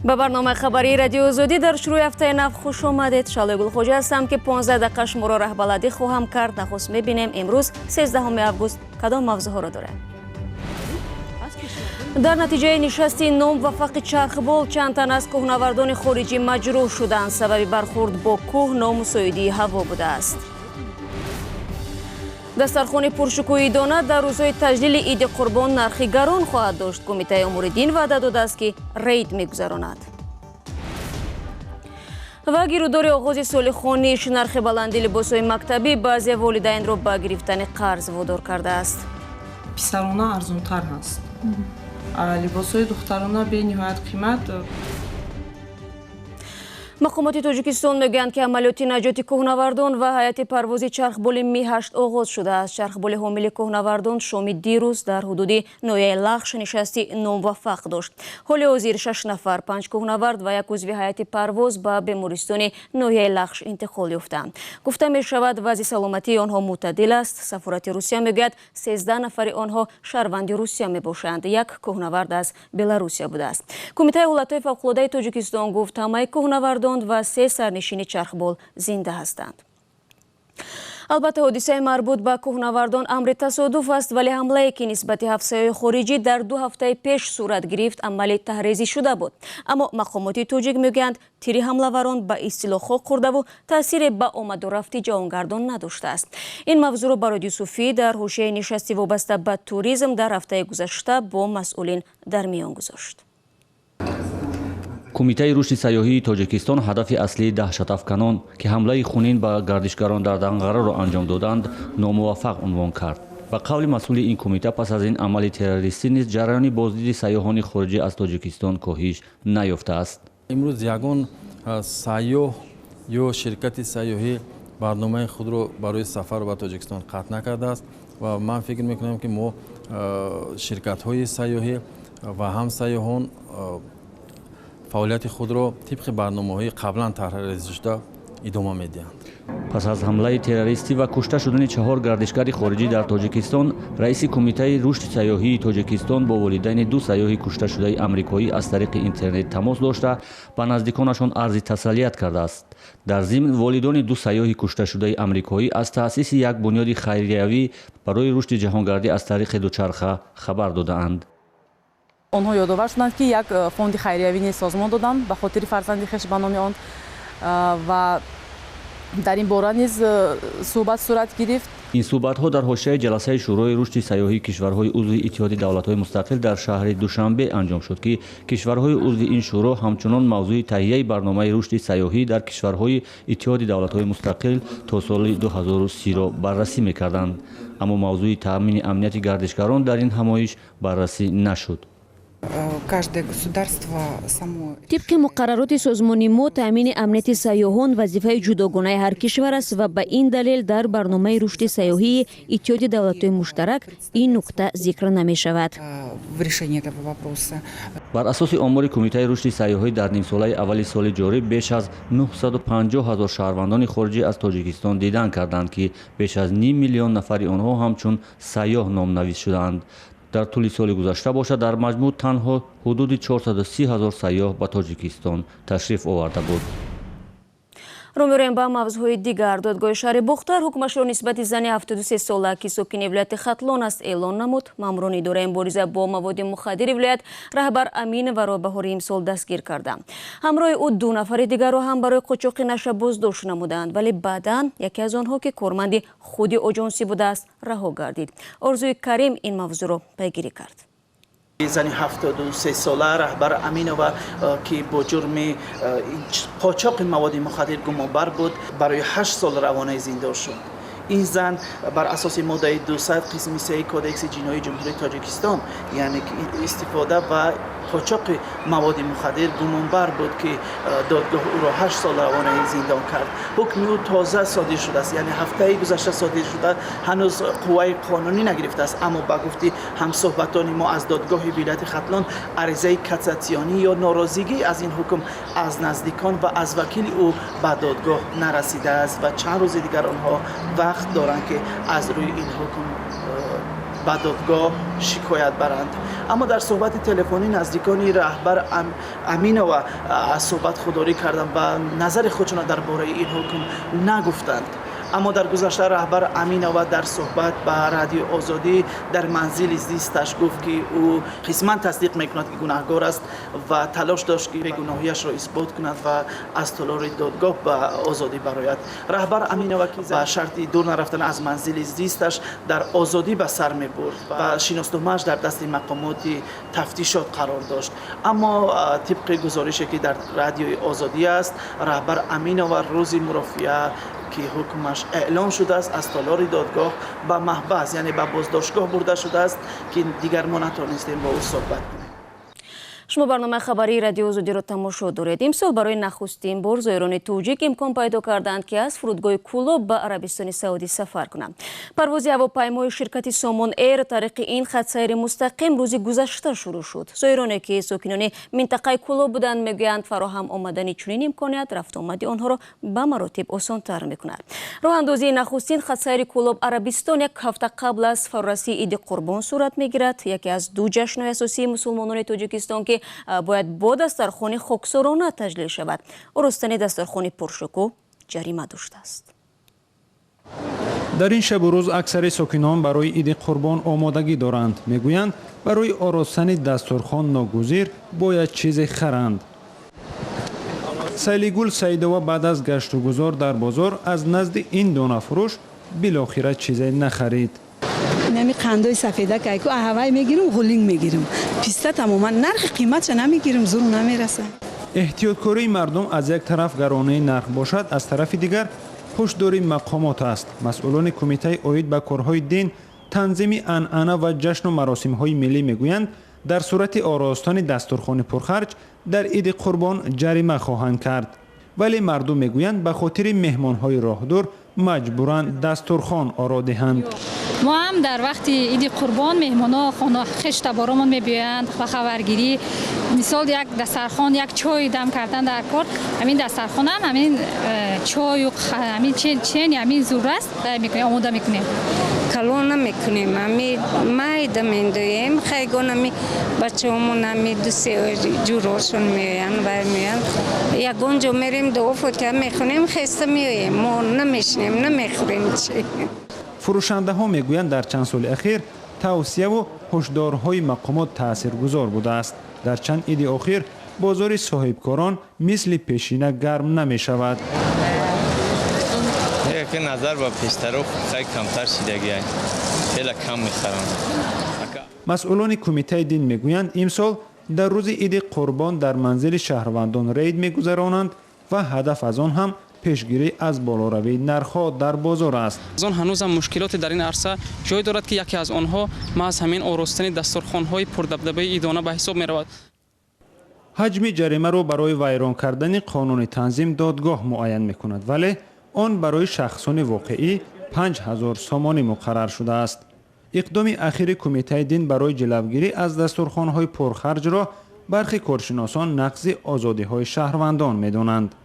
ба барномаи хабарии радиои озодӣ дар шурӯи ҳафтаи нав хуш омадед. Шалои Гулхоҷа ҳастам ки 15 дақиқа шуморо раҳбаладӣ хоҳам кард. Нахуст мебинем имрӯз 13 август кадом мавзӯъҳоро дорем. дар натиҷаи нишасти номуваффақи чархбол чанд тан аз кӯҳнавардони хориҷӣ маҷрӯҳ шуданд. Сабаби бархӯрд бо кӯҳ номусоидии ҳаво будааст. дастархони пуршукӯҳии дона дар рӯзҳои таҷлили иди қурбон нархи гарон хоҳад дошт. Кумитаи умури дин ваъда додааст ки рейд мегузаронад. ва гирӯдори оғози соли хониш нархи баланди либосҳои мактабӣ баъзе волидайнро ба гирифтани қарз водор кардааст. писарона арзонтар ҳаст. либосҳои духтарона бениҳоят қимат. мақомоти тоҷикистон мегӯянд ки амалиёти наҷоти кӯҳнавардон ва ҳайати парвози чархболи Ми-8 оғоз шудааст. Чархболи ҳомили кӯҳнавардон шоми дирӯз дар ҳудуди ноҳияи Лахш нишасти номуваффақ дошт. ҳоли ҳозир 6 нафар, 5 кӯҳнавард ва як узви ҳайати парвоз ба бемористони ноҳияи Лахш интиқол ёфтанд. гуфта мешавад вазъи саломатии онҳо мӯътадил аст. Сафорати Русия мегӯяд 13 нафари онҳо шаҳрванди Русия мебошанд. Як кӯҳнавард аз Беларусия будааст. Кумитаи ҳолатҳои фавқулодаи Тоҷикистон гуфт ҳамаи кӯҳнавардон ва 3 сарнишини чархбол зинда ҳастанд. албатта ҳодисаи марбут ба кӯҳнавардон амри тасодуф аст, вале ҳамлае ки нисбати 7 сайёҳи хориҷӣ дар 2 ҳафтаи пеш сурат гирифт амали таҳризӣ шуда буд. аммо мақомоти тоҷик мегӯянд тири ҳамлаварон ба истилоҳ хок хӯрдаву таъсире ба омаду рафти ҷавонгардон надоштааст. ин мавзӯъро Бароди Юсуфӣ дар ҳошияи нишасти вобаста ба туризм дар ҳафтаи гузашта бо масъулин дар миён гузошт. кумитаи рушди сайёҳии Тоҷикистон ҳадафи аслии даҳшатафканон ки ҳамлаи хунин ба гардишгарон дар Данғараро анҷом доданд номуваффақ унвон кард. ба қавли масъули ин кумита пас аз ин амали террористӣ низ ҷараёни боздиди сайёҳони хориҷӣ аз Тоҷикистон коҳиш наёфтааст. имрӯз ягон сайёҳ ё ширкати сайёҳӣ барномаи худро барои сафар ба Тоҷикистон қатъ накардааст ва ман фикр мекунам ки мо ширкатҳои сайёҳӣ ва ҳам сайёҳон фаъолияти худро тибқи барномаҳои қаблан тарҳрезӣ шуда идома медиҳанд. пас аз ҳамлаи террористӣ ва кушта шудани 4 гардишгари хориҷӣ дар Тоҷикистон, раиси кумитаи рушди сайёҳии Тоҷикистон бо волидайни 2 сайёҳи кушташудаи амрикоӣ аз тариқи интернет тамос дошта ба наздиконашон арзи таслият кардааст. дар зимн волидони 2 сайёҳи кушташудаи амрикоӣ аз таъсиси як бунёди хайриявӣ барои рушди ҷаҳонгардӣ аз тариқи дучарха хабар додаанд. онҳо ёдовар шуданд ки як фонди хайриявӣ низ созмон доданд ба хотири фарзанди хеш ба номи он ва дар ин бора низ суҳбат сурат гирифт. ин суҳбатҳо дар ҳошияи ҷаласаи шӯрои рушди сайёҳии кишварҳои узви иттиҳоди давлатҳои мустақил дар шаҳри Душанбе анҷом шуд ки кишварҳои узви ин шӯро ҳамчунон мавзӯи таҳияи барномаи рушди сайёҳӣ дар кишварҳои иттиҳоди давлатҳои мустақил то соли 2030-ро баррасӣ мекарданд. аммо мавзӯи таъмини амнияти гардишгарон дар ин ҳамоиш баррасӣ нашуд. тибқи муқаррароти созмони мо таъмини амнияти сайёҳон вазифаи ҷудогонаи ҳар кишвар аст ва ба ин далел дар барномаи рушди сайёҳии иттиҳоди давлатҳои муштарак ин нукта зикр намешавад. бар асоси омори кумитаи рушди сайёҳӣ дар нимсолаи аввали соли ҷорӣ беш аз 950 000 шаҳрвандони хориҷӣ аз Тоҷикистон дидан карданд ки беш аз ним миллион нафари онҳо ҳамчун сайёҳ номнавис шуданд. дар тӯли соли гузашта бошад дар маҷмӯъ танҳо ҳудуди 430 000 сайёҳ ба Тоҷикистон ташриф оварда буд. ро меорем ба мавзӯъҳои дигар. додгоҳи шаҳри Бухтар ҳукмашро нисбати зани 73 сола ки сокини вилояти Хатлон аст эълон намуд. маъмурони идораи мубориза бо маводи мухаддири вилоят раҳбар Аминованро баҳори имсол дастгир карда. ҳамроҳи ӯ 2 нафари дигарро ҳам барои қочоқи наша боздошт намуданд, вале баъдан яке аз онҳо ки корманди худи оҷонсӣ будааст раҳо гардид. орзуи Карим ин мавзӯъро пайгирӣ кард. زنی 73 ساله رهبر امینова که با جرم قاچاق مواد مخدر گمانبر بود برای 8 سال روانه زندان شد. این زن بر اساس ماده 200 قسم 3 کودکس جنایی جمهوری تاجیکستان یعنی که استفاده و قاچاق مواد مخدر گمانبر بود که دادگاه او را 8 سال روانه زندان کرد. حکم او تازه صادر شده است، یعنی هفته گذشته صادر شده، هنوز قوه قانونی نگرفته است. اما با گفته همصحبتان ما از دادگاه ولایت ختلان عریضه کساتیانی یا ناراضگی از این حکم از نزدیکان و از وکیل او به دادگاه نرسیده است و چند روز دیگر آنها وقت دارند که از روی این حکم به دادگاه شکایت برند. اما در صحبت تلفنی نزدیکان رهبر امینوا صحبت خودداری کردند و نظر خودشون درباره این حکم نگفتند. اما در گذشته رهبر امینوا در صحبت با رادیو آزادی در منزل زیستش گفت که او قسما تصدیق میکند که گناهکار است و تلاش داشت که بیگناهیش را اثبات کند و از تالار دادگاه به آزادی برآید. رهبر امینوا که با شرطی دور نرفتن از منزل زیستش در آزادی به سر میبرد و شناسنامه‌اش در دست مقامات تفتیشات قرار داشت. اما طبق گزارشی که در رادیو آزادی است، رهبر امینوا روز مرافعه که حکمش اعلام شده است از تالار دادگاه به محبس یعنی به بازداشتگاه برده شده است که دیگر ما نتوانستیم با او صحبت کنیم. شما برنامه خبری رادیو آزادی را تماشا دارید. امسال برای نخستین بار زائران توجیک امکان پیدا کردند که از فرودگاه کولوب به عربستان سعودی سفر کنند. پرواز هواپیمای شرکت سامان ایر طریق این خط سیر مستقیم روز گذشته شروع شد. زائرانی که ساکنان منطقه کولوب بودند میگویند فراهم آمدن چنین امکانیت رفت آمد آنها را به مراتب آسان‌تر میکند. راه اندازی نخستین خط سیر کولوب عربستان یک هفته قبل از فرارسی عید قربان صورت میگیرد. یکی از دو جشن‌های اساسی مسلمانان تاجیکستان که باید با دسترخوان خاکسارانه تجلیل شود. آراستن دسترخوان پرشکوه جریمه داشته است. در این شب و روز اکثر ساکنان برای عید قربان آمادگی دارند. میگویند برای آراستن دسترخوان ناگزیر باید چیزی خرند. سیلیگل سیدوا بعد از گشت و گذار در بازار از نزد این دانه فروش بالاخره چیزی نخرید. نمی قندای سفیده که ایکو هوای میگیرم غولینگ میگیرم. پیسته تماما نرخ قیمتش نمیگیرم زور نمیرسه. احتیاطکاری مردم از یک طرف گرانه نرخ باشد، از طرف دیگر هشداری مقامات است. مسئولان کمیته اید به کارهای دین، تنظیم عنعنه و جشن و مراسم‌های ملی میگویند در صورت آراستن دسترخوان پرخرج در عید قربان جریمه خواهند کرد. ولی مردم میگویند به خاطر مهمان‌های راهدور مجبورند دسترخوان آرا دهند. ما هم در وقت عید قربان مهمانا خانه خشت بارمان میبیایند و خبرگیری مثال یک دسترخوان یک چای دم کردن در کار همین دسترخوان هم همین چای و همین چین همین زور است میکنیم آماده میکنیم کلون نمیکنیم همین مایده میندویم خیلی نمی بچه‌مون همین دو سه جوراشون میآیند برمیان یکون جو میریم دو فوتیا میخونیم خسته میایم ما نمیشنیم نمیخوریم چی. فروشنده ها میگویند در چند سال اخیر توصیه و هشدارهای مقامات تاثیرگذار بوده است. در چند عید اخیر بازار صاحبکاران مثل پیشینه گرم نمی شود. یک نظر با پیشتر خیلی کمتر شدگی است. خیلی کم میخرند. مسئولان کمیته دین میگویند امسال در روز عید قربان در منزل شهروندان رید میگذرانند و هدف از آن هم پیشگیری از بالاروی نرخ‌ها در بازار است. از آن هنوز هم مشکلات در این عرصه جای دارد که یکی از آنها محض همین آراستن دسترخوان‌های پردبدبه عیدانه به حساب می‌رود. حجم جریمه را برای ویران کردن قانون تنظیم دادگاه معین می‌کند ولی آن برای شخصان واقعی 5000 سامانی مقرر شده است. اقدام اخیر کمیته دین برای جلوگیری از دسترخوان‌های پرخرج را برخی کارشناسان نقض آزادی‌های شهروندان می‌دانند.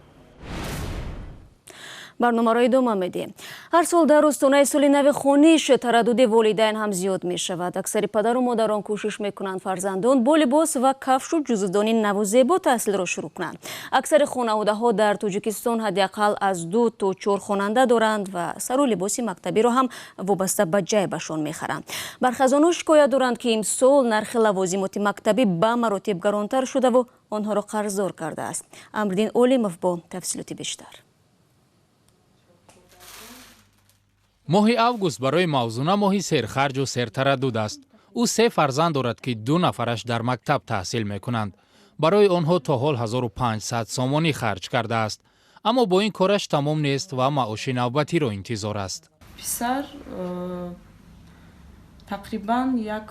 برنامه را ادامه میدیم. هر سال در استانه سال نو خانیش تردد والدین هم زیاد می شود. اکثر پدر و مادران کوشش میکنند فرزندان با لباس و کفش و جزودانی نو و زیبا تحصیل را شروع کنند. اکثر خانواده ها در تاجیکستان حداقل از 2 تا 4 خواننده دارند و سر و لباس مکتبی را هم وابسته به جیبشان میخرند. برخی از آنها شکایت دارند که امسال نرخ لوازمات مکتبی به مراتب گرانتر شده و آنها را قرضدار کرده است. امردین اولیموف با تفصیلات بیشتر. ماه اوگوست برای موزونه ماهی سرخرج و سرتردد است. او 3 فرزند دارد که 2 نفرش در مکتب تحصیل می کنند. برای آنها تا حال 1500 سامانی خرج کرده است. اما با این کارش تمام نیست و معاش نوبتی را انتظار است. پسر تقریبا یک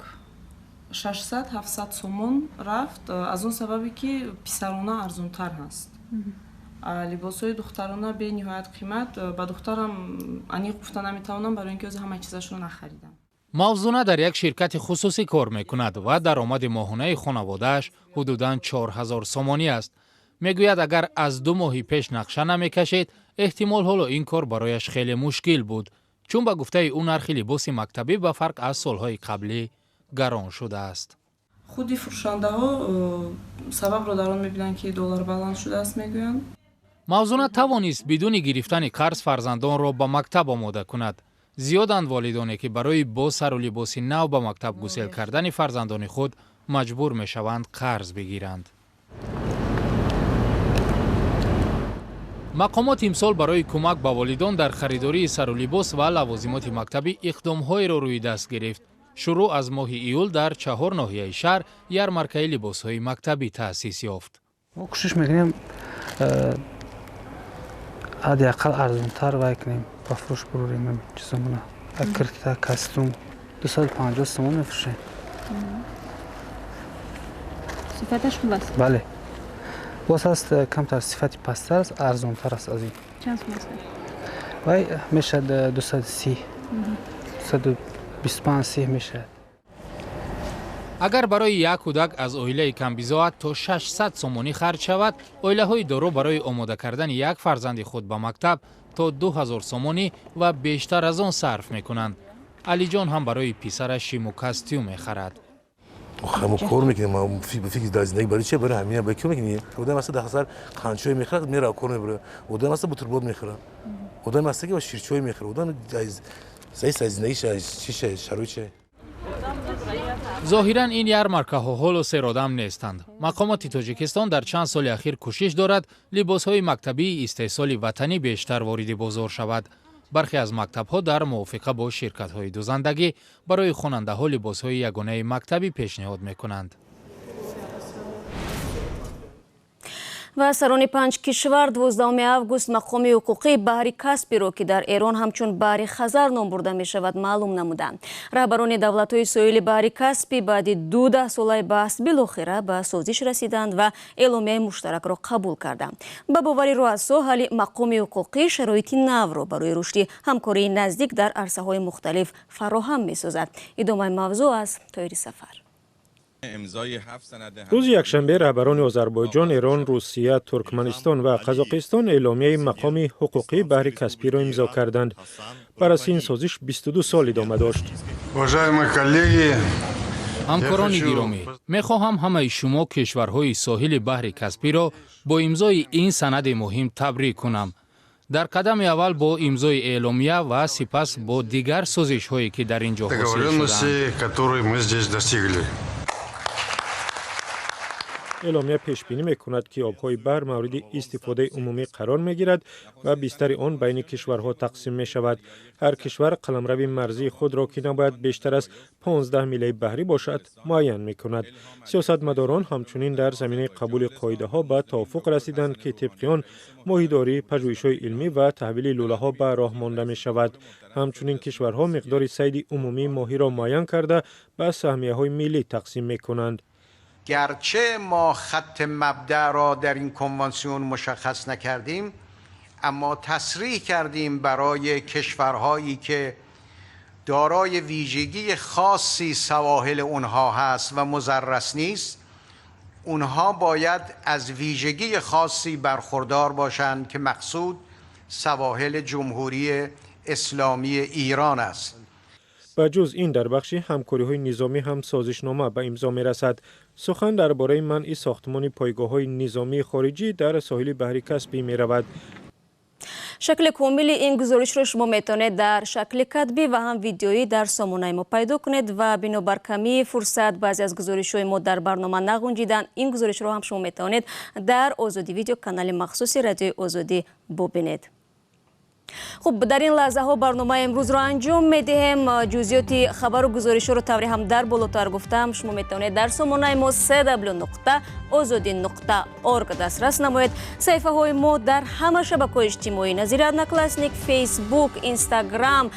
600-700 سومون رفت از اون سببی که پسرانه ارزانتر هست. لباسای دخترانه به نهایت قیمت با دخترم انی گفته نمیتونم برای اینکه از همه چیزشون نخریدم. موزونه در یک شرکت خصوصی کار میکند و درآمد ماهانه خانواده‌اش حدوداً 4000 سامانی است. میگوید اگر از 2 ماه پیش نقشه نمیکشید احتمال حالا این کار برایش خیلی مشکل بود، چون به گفته او نرخ لباس مکتبی به فرق از سالهای قبلی گران شده است. خودی فروشنده‌ها سبب را در آن می‌بینند که دلار بلند شده است میگویند. موضوع توانست بدون گرفتن قرض فرزندان را به مکتب آماده کند. زیادند والدانی که برای با سر و لباس نو به مکتب گسیل کردن فرزندان خود مجبور میشوند قرض بگیرند. مقامات امسال برای کمک به والدان در خریداری سر و لباس و لوازمات مکتبی اقدام‌های را روی دست گرفت. شروع از ماه ایول در 4 ناحیه شهر یارمارکه لباس‌های مکتبی تأسیس یافت. ما کوشش می‌کنیم حداقل ارزان‌تر بکنیم با فروش بروریم چیزامون. کرتا کاستوم 250 تومان می‌فروشیم. صفتش خوب است. بله. باز هست کمتر صفتی پستر است، ارزان‌تر است از این. چند تومان است؟ وای میشه 230. 125 میشه. اگر برای یک کودک از اویله کمبیزا تا 600 سومونی خرج شود، اویله‌های دارو برای آماده کردن یک فرزند خود به مکتب تا 2000 سومونی و بیشتر از آن صرف می‌کنند. علی جان هم برای پسرش شیم و کاستیوم می‌خرد. ما کار میکنیم، ما فکر در زندگی برای چه؟ برای همین برای کی میکنیم؟ آدم مثلا 10,000 خانچوی میخره میره کار میبره، آدم مثلا بوتربرود میخره، آدم مثلا که با شیرچوی میخره، آدم از زندگیش چیشه شروعشه. ظاهراً این یارمارکه‌ها حال و سرآدم نیستند. مقامات تاجیکستان در چند سال اخیر کوشش دارد لباس‌های مکتبی استحصال وطنی بیشتر وارد بازار شود. برخی از مکتب‌ها در موافقه با شرکت‌های دوزندگی برای خواننده‌ها لباس‌های یگانه مکتبی پیشنهاد می‌کنند. و سران 5 کشور 12 август мақоми ҳуқуқи баҳри Каспиро ки дар Эрон ҳамчун баҳри Хазар ном бурда мешавад маълум намуданд. Раҳбарони давлатҳои соҳили баҳри Каспий баъди 12 солаи баҳс билохира ба созиш расиданд ва эъломияи муштаракро қабул карданд. ба бовари руъасо ҳалли мақоми ҳуқуқӣ шароити навро барои рушди ҳамкории наздик дар арсаҳои мухталиф фароҳам месозад. идомаи мавзӯъ аз Тоири Сафар. روز یکشنبه رهبران آذربایجان، ایران، روسیه، ترکمنستان و قزاقستان اعلامیه مقام حقوقی بحر کاسپی را امضا کردند. بر اساس این سازش 22 سال ادامه داشت. همکاران گرامی، میخواهم همه شما کشورهای ساحل بحر کاسپی را با امضای این سند مهم تبریک کنم. در قدم اول با امضای اعلامیه و سپس با دیگر سازش هایی که در اینجا حاصل شدند. اعلامیه پیش بینی میکند که آبهای بحر مورد استفاده عمومی قرار میگیرد و بیشتر آن بین کشورها تقسیم می شود. هر کشور قلمرو مرزی خود را که نباید بیشتر از 15 میله بحری باشد معین میکند. سیاستمداران همچنین در زمینه قبول قاعده ها به توافق رسیدند که طبق آن ماهیداری، پژوهش‌های علمی و تحویل لوله ها به راه مانده می شود. همچنین کشورها مقدار صید عمومی ماهی را معین کرده به سهمیه های ملی تقسیم میکنند. گرچه ما خط مبدأ را در این کنوانسیون مشخص نکردیم، اما تصریح کردیم برای کشورهایی که دارای ویژگی خاصی سواحل اونها هست و مضرس نیست، اونها باید از ویژگی خاصی برخوردار باشند که مقصود سواحل جمهوری اسلامی ایران است. و جز این در بخش همکاری‌های نظامی هم سازشنامه به امضا می‌رسد. سخن درباره منع ساختمان پایگاه‌های نظامی خارجی در ساحل بحر کاسپی می‌رود. شکل کامل این گزارش رو شما میتونید در شکل کتبی و هم ویدیویی در سامانه ما پیدا کنید و بنابر کمی فرصت بعضی از گزارش‌های ما در برنامه نگنجیدن. این گزارش رو هم شما میتونید در آزادی ویدیو کانال مخصوصی رادیو آزادی ببینید. خب در این لحظه ها برنامه امروز رو انجام میدهیم. جزئیات خبر و گزارش رو طوری هم در بالاتر گفتم. شما میتونید در سامانه ما www.azadi.org دسترس نمایید. صفحه های ما در همه شبکه‌های اجتماعی نظیر ادناکلاسنیک، فیسبوک، اینستاگرام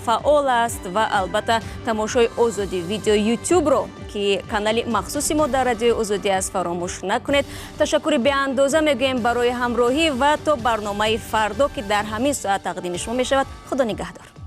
فعال است و البته تماشای آزادی ویدیو یوتیوب رو که کانال مخصوصی ما در رادیو آزادی است فراموش نکنید. تشکر بی اندازه میگویم برای همراهی و تا برنامه فردا که در همین ساعت تقدیم شما می شود. خدا نگهدار.